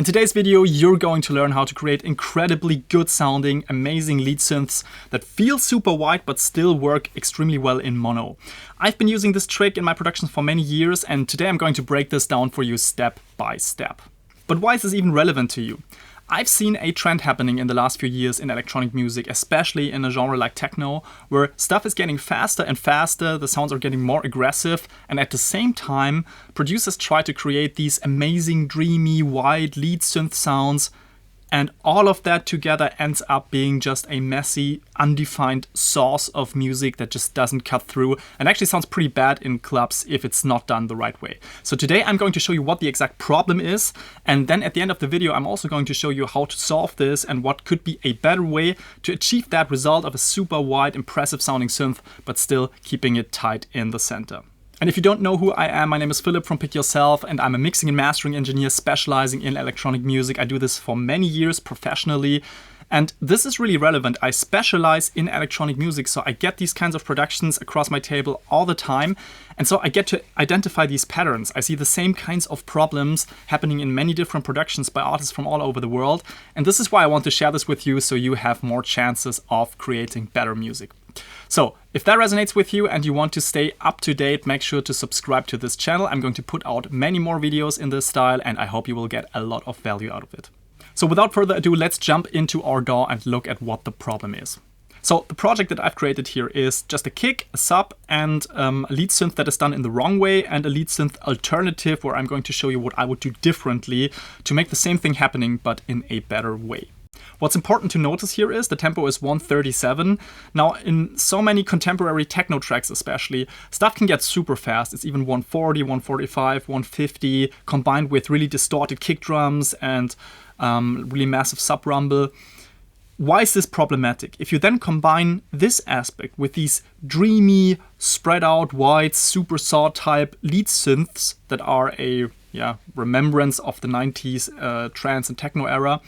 In today's video, you're going to learn how to create incredibly good sounding, amazing lead synths that feel super wide but still work extremely well in mono. I've been using this trick in my productions for many years, and today I'm going to break this down for you step by step. But why is this even relevant to you? I've seen a trend happening in the last few years in electronic music, especially in a genre like techno, where stuff is getting faster and faster, the sounds are getting more aggressive, and at the same time, producers try to create these amazing, dreamy, wide lead synth sounds, and all of that together ends up being just a messy, undefined sauce of music that just doesn't cut through and actually sounds pretty bad in clubs if it's not done the right way. So today I'm going to show you what the exact problem is, and then at the end of the video I'm also going to show you how to solve this and what could be a better way to achieve that result of a super wide, impressive sounding synth, but still keeping it tight in the center. And if you don't know who I am, my name is Philip from Pick Yourself, and I'm a mixing and mastering engineer specializing in electronic music. I do this for many years professionally, and this is really relevant. I specialize in electronic music, so I get these kinds of productions across my table all the time, and so I get to identify these patterns. I see the same kinds of problems happening in many different productions by artists from all over the world, and this is why I want to share this with you so you have more chances of creating better music. So, if that resonates with you and you want to stay up to date, make sure to subscribe to this channel. I'm going to put out many more videos in this style, and I hope you will get a lot of value out of it. So without further ado, let's jump into our DAW and look at what the problem is. So the project that I've created here is just a kick, a sub, and a lead synth that is done in the wrong way, and a lead synth alternative where I'm going to show you what I would do differently to make the same thing happening, but in a better way. What's important to notice here is the tempo is 137. Now, in so many contemporary techno tracks especially, stuff can get super fast. It's even 140, 145, 150, combined with really distorted kick drums and really massive sub rumble. Why is this problematic? If you then combine this aspect with these dreamy, spread out, wide, super saw type lead synths that are a remembrance of the 90s trance and techno era,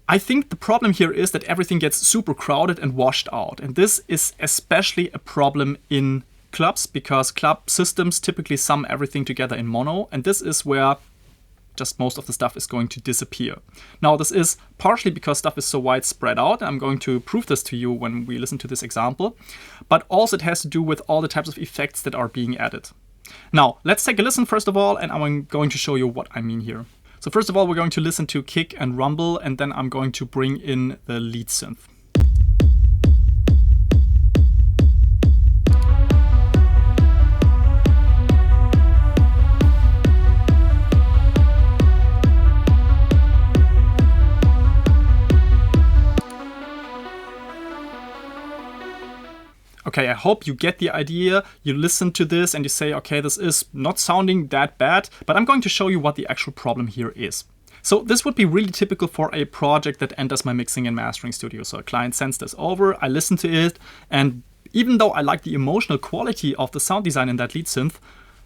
I think the problem here is that everything gets super crowded and washed out. And this is especially a problem in clubs because club systems typically sum everything together in mono. And this is where just most of the stuff is going to disappear. Now, this is partially because stuff is so widespread out. I'm going to prove this to you when we listen to this example. But also it has to do with all the types of effects that are being added. Now, let's take a listen first of all, and I'm going to show you what I mean here. So first of all, we're going to listen to kick and rumble, and then I'm going to bring in the lead synth. Okay, I hope you get the idea. You listen to this and you say, okay, this is not sounding that bad, but I'm going to show you what the actual problem here is. So this would be really typical for a project that enters my mixing and mastering studio. So a client sends this over, I listen to it, and even though I like the emotional quality of the sound design in that lead synth,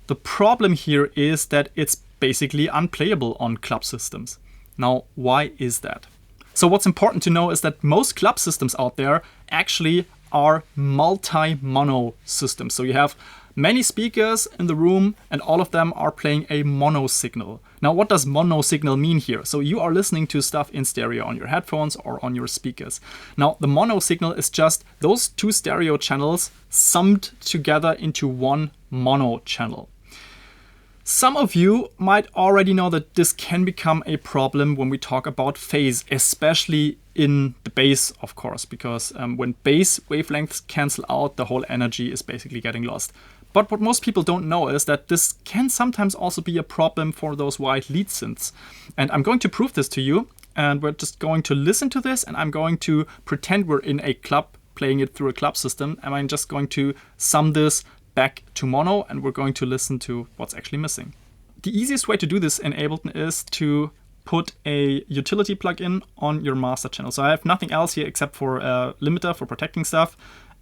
the problem here is that it's basically unplayable on club systems. Now, why is that? So what's important to know is that most club systems out there actually are multi-mono systems. So you have many speakers in the room and all of them are playing a mono signal. Now, what does mono signal mean here? So you are listening to stuff in stereo on your headphones or on your speakers. Now, the mono signal is just those two stereo channels summed together into one mono channel. Some of you might already know that this can become a problem when we talk about phase, especially in the bass, of course, because when bass wavelengths cancel out, the whole energy is basically getting lost. But what most people don't know is that this can sometimes also be a problem for those wide lead synths. And I'm going to prove this to you, and we're just going to listen to this, and I'm going to pretend we're in a club playing it through a club system, and I'm just going to sum this back to mono, and we're going to listen to what's actually missing. The easiest way to do this in Ableton is to put a utility plugin on your master channel. So I have nothing else here except for a limiter for protecting stuff,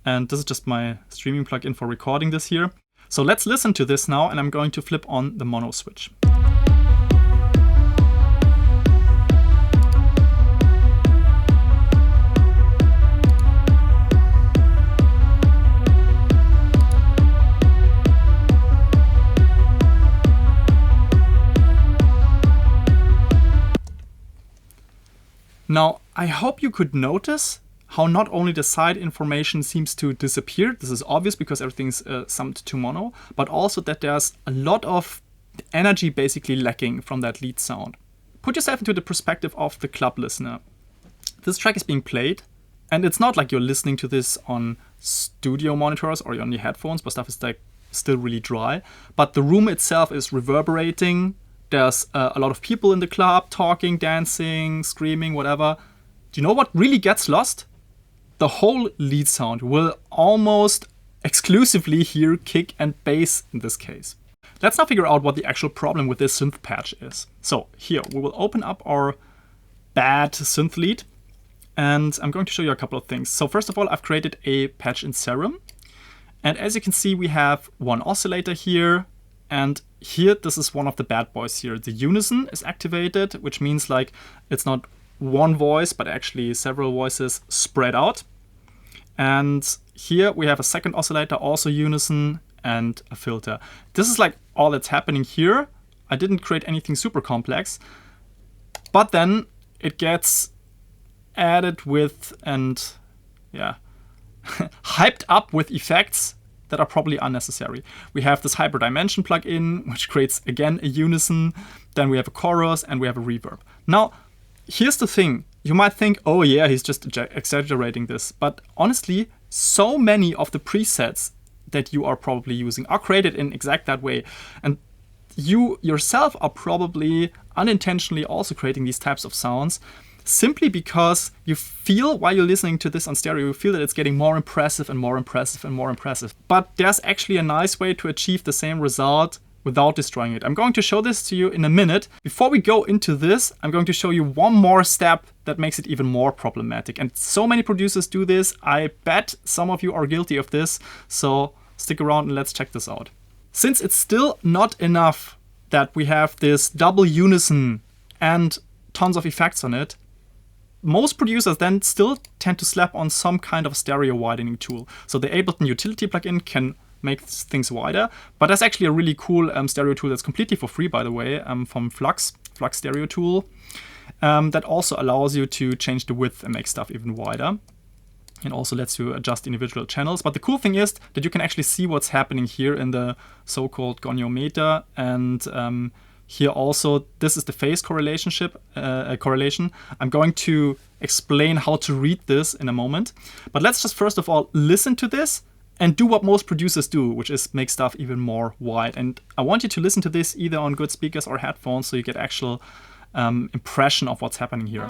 and this is just my streaming plugin for recording this here. So let's listen to this now, and I'm going to flip on the mono switch. Now, I hope you could notice how not only the side information seems to disappear, this is obvious because everything's summed to mono, but also that there's a lot of energy basically lacking from that lead sound. Put yourself into the perspective of the club listener. This track is being played, and it's not like you're listening to this on studio monitors or on your headphones, but stuff is like still really dry. But the room itself is reverberating. There's a lot of people in the club talking, dancing, screaming, whatever. Do you know what really gets lost? The whole lead sound will almost exclusively hear kick and bass in this case. Let's now figure out what the actual problem with this synth patch is. So here, we will open up our bad synth lead, and I'm going to show you a couple of things. So first of all, I've created a patch in Serum. And as you can see, we have one oscillator here, and here, this is one of the bad boys here. The unison is activated, which means like it's not one voice, but actually several voices spread out. And here we have a second oscillator, also unison, and a filter. This is like all that's happening here. I didn't create anything super complex, but then it gets added with and hyped up with effects that are probably unnecessary. We have this hyperdimension plugin, which creates again a unison. Then we have a chorus and we have a reverb. Now, here's the thing. You might think, oh yeah, he's just exaggerating this. But honestly, so many of the presets that you are probably using are created in exact that way. And you yourself are probably unintentionally also creating these types of sounds simply because you feel, while you're listening to this on stereo, you feel that it's getting more impressive and more impressive and more impressive. But there's actually a nice way to achieve the same result without destroying it. I'm going to show this to you in a minute. Before we go into this, I'm going to show you one more step that makes it even more problematic. And so many producers do this. I bet some of you are guilty of this. So stick around and let's check this out. Since it's still not enough that we have this double unison and tons of effects on it, most producers then still tend to slap on some kind of stereo widening tool. So the Ableton Utility plugin can make things wider, but there's actually a really cool stereo tool that's completely for free, by the way, from Flux Stereo Tool, that also allows you to change the width and make stuff even wider, and also lets you adjust individual channels. But the cool thing is that you can actually see what's happening here in the so-called goniometer, and here also, this is the phase correlation. I'm going to explain how to read this in a moment. But let's just first of all listen to this and do what most producers do, which is make stuff even more wide. And I want you to listen to this either on good speakers or headphones so you get actual impression of what's happening here.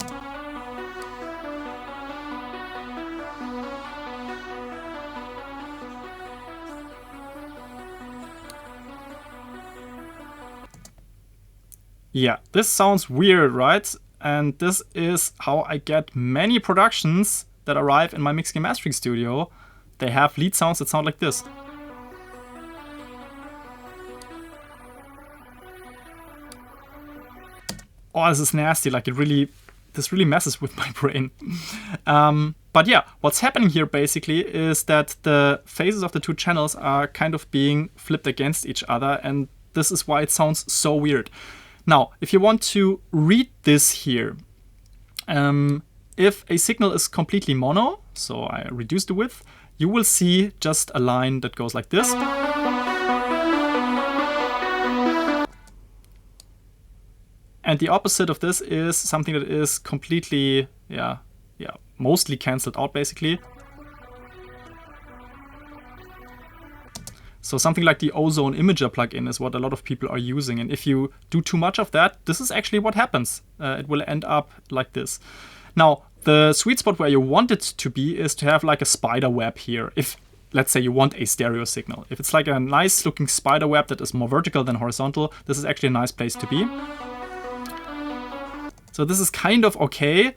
Yeah, this sounds weird, right? And this is how I get many productions that arrive in my mixing and mastering studio. They have lead sounds that sound like this. Oh, this is nasty. Like this really messes with my brain. But yeah, what's happening here basically is that the phases of the two channels are kind of being flipped against each other, and this is why it sounds so weird. Now, if you want to read this here, if a signal is completely mono, so I reduce the width, you will see just a line that goes like this. And the opposite of this is something that is completely, mostly cancelled out basically. So something like the Ozone Imager plugin is what a lot of people are using. And if you do too much of that, this is actually what happens. It will end up like this. Now, the sweet spot where you want it to be is to have like a spider web here. If, let's say, you want a stereo signal. If it's like a nice looking spider web that is more vertical than horizontal, this is actually a nice place to be. So this is kind of okay.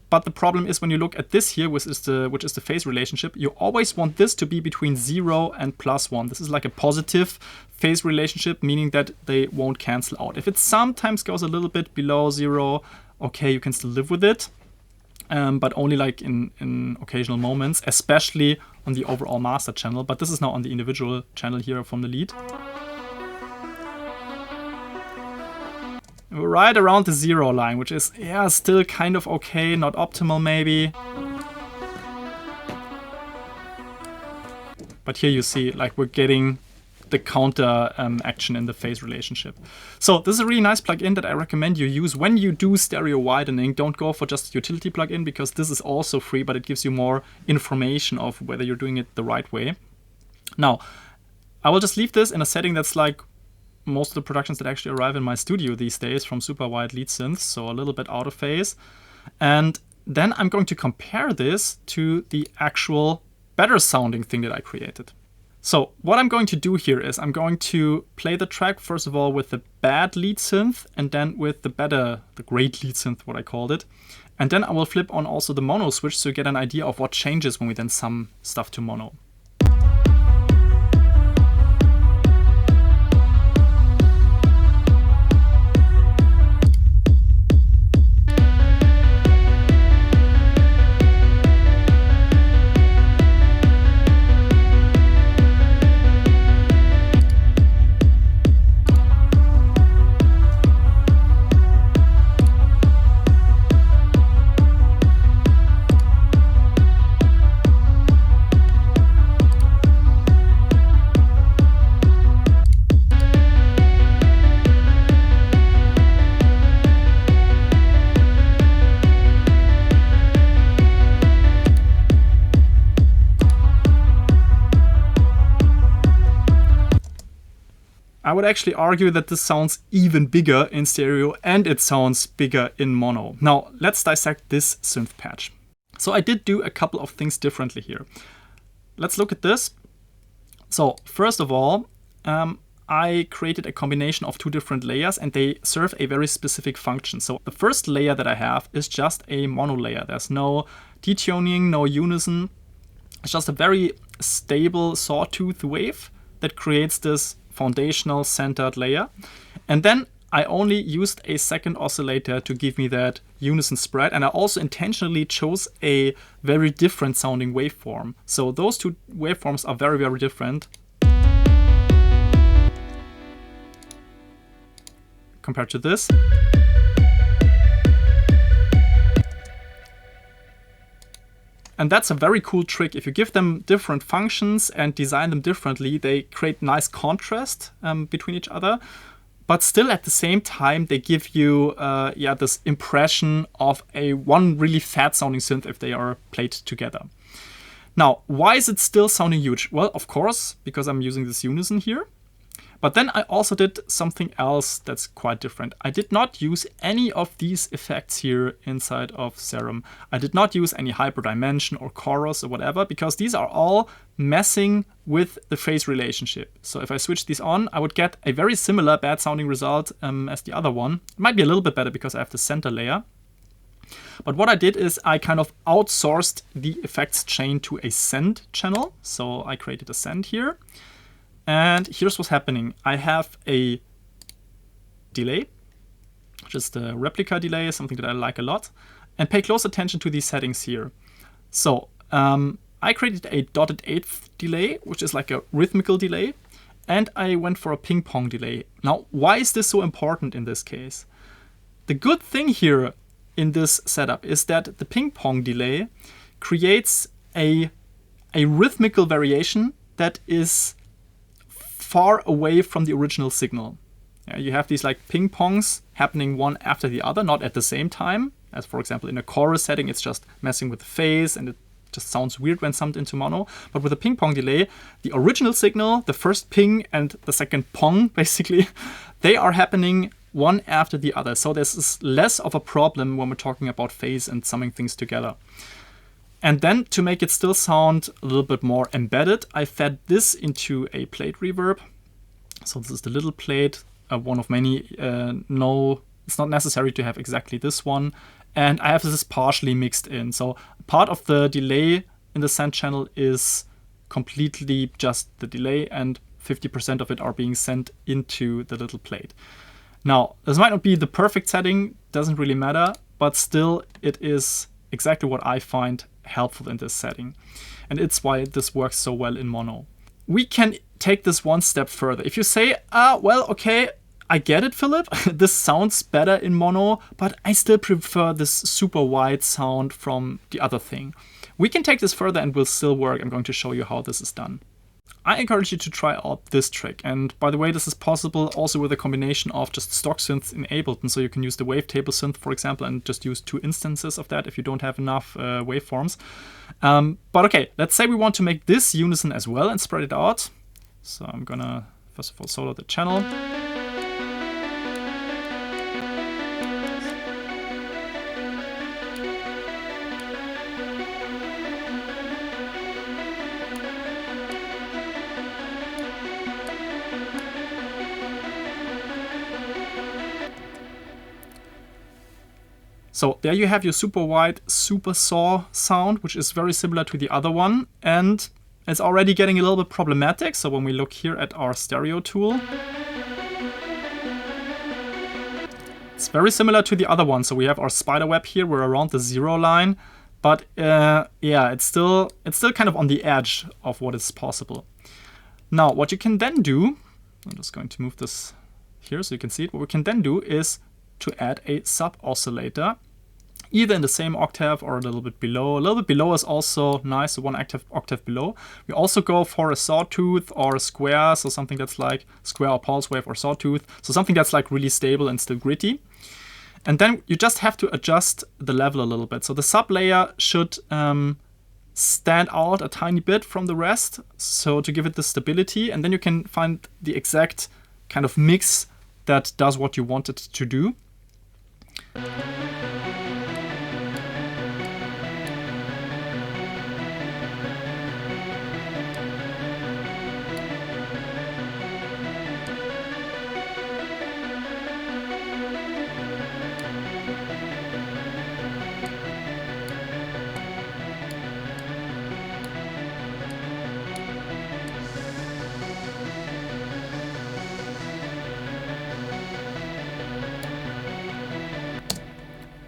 But the problem is when you look at this here, which is the phase relationship, you always want this to be between 0 and +1. This is like a positive phase relationship, meaning that they won't cancel out. If it sometimes goes a little bit below 0, okay, you can still live with it, but only like in occasional moments, especially on the overall master channel. But this is now on the individual channel here from the lead. right around the 0 line, which is, yeah, still kind of okay, not optimal maybe. But here you see, like, we're getting the counter action in the phase relationship. So this is a really nice plugin that I recommend you use when you do stereo widening. Don't go for just a utility plugin, because this is also free, but it gives you more information of whether you're doing it the right way. Now, I will just leave this in a setting that's like most of the productions that actually arrive in my studio these days from super wide lead synths, so a little bit out of phase. And then I'm going to compare this to the actual better sounding thing that I created. So what I'm going to do here is I'm going to play the track first of all with the bad lead synth, and then with the great lead synth, what I called it. And then I will flip on also the mono switch so you get an idea of what changes when we then sum stuff to mono. I would actually argue that this sounds even bigger in stereo and it sounds bigger in mono. Now, let's dissect this synth patch. So I did do a couple of things differently here. Let's look at this. So first of all, I created a combination of two different layers and they serve a very specific function. So the first layer that I have is just a mono layer. There's no detuning, no unison. It's just a very stable sawtooth wave that creates this foundational centered layer. And then I only used a second oscillator to give me that unison spread. And I also intentionally chose a very different sounding waveform. So those two waveforms are very, very different compared to this. And that's a very cool trick. If you give them different functions and design them differently, they create nice contrast between each other. But still at the same time, they give you this impression of one really fat sounding synth if they are played together. Now, why is it still sounding huge? Well, of course, because I'm using this unison here. But then I also did something else that's quite different. I did not use any of these effects here inside of Serum. I did not use any hyperdimension or chorus or whatever, because these are all messing with the phase relationship. So if I switch these on, I would get a very similar bad sounding result as the other one. It might be a little bit better because I have the center layer. But what I did is I kind of outsourced the effects chain to a send channel. So I created a send here. And here's what's happening. I have a delay, which is the replica delay, something that I like a lot. And pay close attention to these settings here. So I created a dotted eighth delay, which is like a rhythmical delay. And I went for a ping pong delay. Now, why is this so important in this case? The good thing here in this setup is that the ping pong delay creates a rhythmical variation that is far away from the original signal. You have these like ping pongs happening one after the other, not at the same time. As for example, in a chorus setting, it's just messing with the phase and it just sounds weird when summed into mono. But with a ping pong delay, the original signal, the first ping and the second pong, basically, they are happening one after the other. So there's less of a problem when we're talking about phase and summing things together. And then to make it still sound a little bit more embedded, I fed this into a plate reverb. So this is the little plate, one of many. No, it's not necessary to have exactly this one. And I have this partially mixed in. So part of the delay in the send channel is completely just the delay, and 50% of it are being sent into the little plate. Now, this might not be the perfect setting, doesn't really matter, but still it is exactly what I find helpful in this setting. And it's why this works so well in mono. We can take this one step further. If you say, well, okay, I get it, Philip. This sounds better in mono, but I still prefer this super wide sound from the other thing. We can take this further and will still work. I'm going to show you how this is done. I encourage you to try out this trick. And by the way, this is possible also with a combination of just stock synths in Ableton. So you can use the wavetable synth, for example, and just use 2 instances of that if you don't have enough waveforms. But okay, let's say we want to make this unison as well and spread it out. So I'm gonna, first of all, solo the channel. So there you have your super wide, super saw sound, which is very similar to the other one. And it's already getting a little bit problematic. So when we look here at our stereo tool, it's very similar to the other one. So we have our spider web here. We're around the 0 line. But yeah, it's still kind of on the edge of what is possible. Now, what you can then do, I'm just going to move this here so you can see it. What we can then do is to add a sub-oscillator, either in the same octave or a little bit below. A little bit below is also nice, so 1 octave below. We also go for a sawtooth or a square, so something that's like square or pulse wave or sawtooth, so something that's like really stable and still gritty. And then you just have to adjust the level a little bit. So the sub layer should stand out a tiny bit from the rest, so to give it the stability, and then you can find the exact kind of mix that does what you want it to do.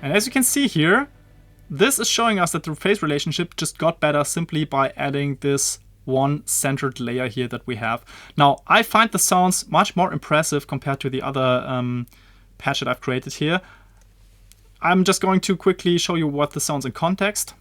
And as you can see here, this is showing us that the phase relationship just got better simply by adding this one centered layer here that we have. Now, I find the sounds much more impressive compared to the other patch that I've created here. I'm just going to quickly show you what this sounds in context.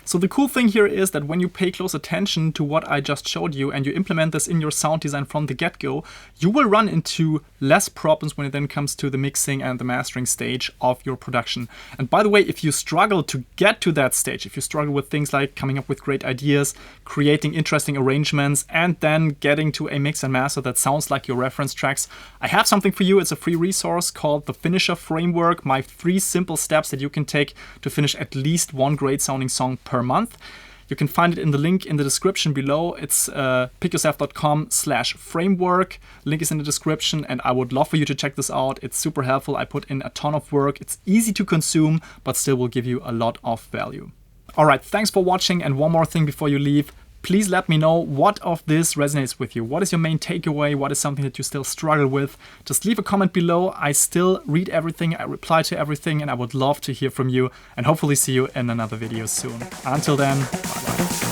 So the cool thing here is that when you pay close attention to what I just showed you and you implement this in your sound design from the get-go, you will run into less problems when it then comes to the mixing and the mastering stage of your production. And by the way, if you struggle to get to that stage, if you struggle with things like coming up with great ideas, creating interesting arrangements, and then getting to a mix and master that sounds like your reference tracks, I have something for you. It's a free resource called the Finisher Framework, my 3 simple steps that you can take to finish at least one great sounding song per month. You can find it in the link in the description below. It's pickyourself.com/framework. Link is in the description, and I would love for you to check this out. It's super helpful. I put in a ton of work. It's easy to consume, but still will give you a lot of value. All right, thanks for watching. And one more thing before you leave. Please let me know what of this resonates with you. What is your main takeaway? What is something that you still struggle with? Just leave a comment below. I still read everything, I reply to everything, and I would love to hear from you and hopefully see you in another video soon. Until then, bye-bye.